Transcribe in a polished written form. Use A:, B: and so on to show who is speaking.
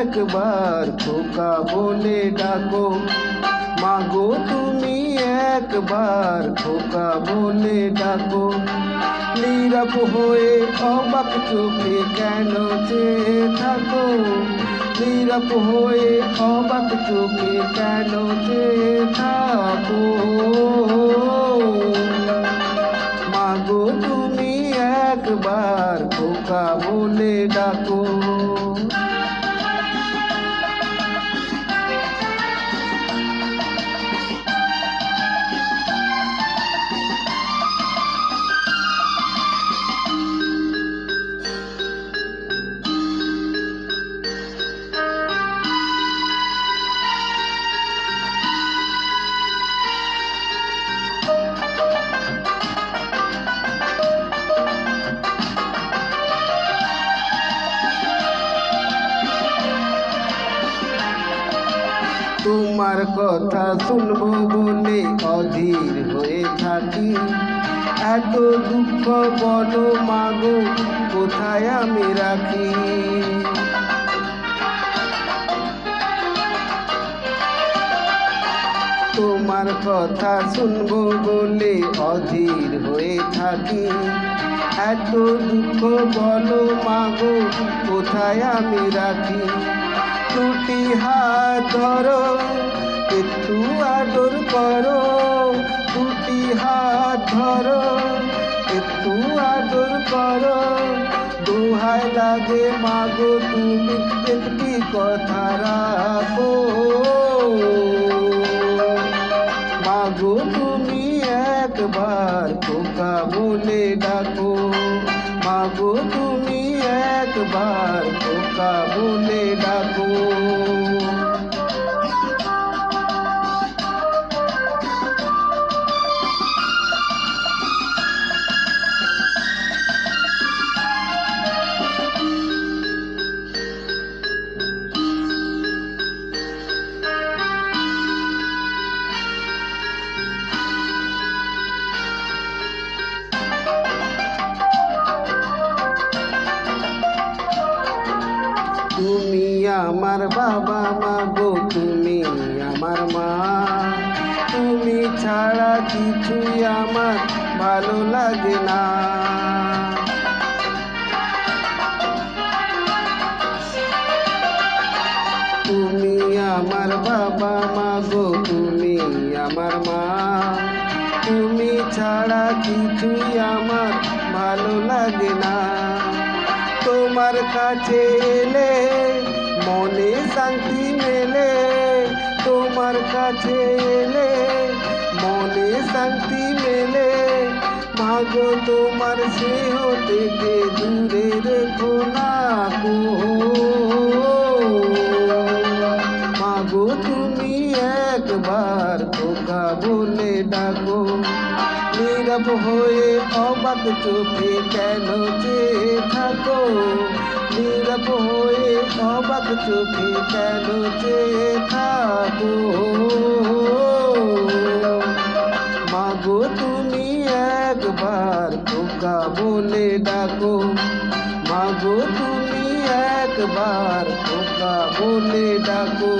A: একবার খোকা বলে ডাকো, মাগো তুমি একবার খোকা বলে ডাকো। নীরব হয়ে অবাক চোখে কেন চেয়ে থাকো, নীরব হয়ে অবাক চোখে কেন চেয়ে থাকো। মাগো তুমি একবার খোকা বলে ডাকো। তোমার কথা শুনবো বলে অধীর হয়ে থাকি, এত দুঃখ বলো মাগো কোথায় আমি রাখি। তোমার কথা শুনবো বলে অধীর হয়ে থাকি, এত দুঃখ বলো মাগো কোথায় আমি রাখি। দুটি হাত ধরো একটু আদর করো, দুটি হাত ধরো একটু আদর করো। দোহাই লাগে মাগো তুমি একটি কথা রাখো, মাগো তুমি একবার খোকা বলে ডাকো, মাগো তুমি একবার খোকা বলে ডাকো। তুমি আমার বাবা মাগো তুমি আমার মা, তুমি ছাড়া কিছুই আমার ভালো লাগে না। তুমি আমার বাবা মাগো তুমি আমার মা, তুমি ছাড়া কিছুই আমার ভালো লাগে না। তোমার কাছে এলে মনে শান্তি মেলে, তোমার কাছে এলে মনে শান্তি মেলে। মাগো তোমার স্নেহ থেকে দূরে রেখো না গো, মাগো তুমি একবার খোকা বলে ডাকো। নীরব হয়ে অবাক চোখে কেন চেয়ে থাকো, নীরব হয়ে অবাক চোখে কেন চেয়ে থাকো। মাগো তুমি একবার খোকা বলে ডাকো, মাগো তুমি একবার খোকা বলে ডাকো।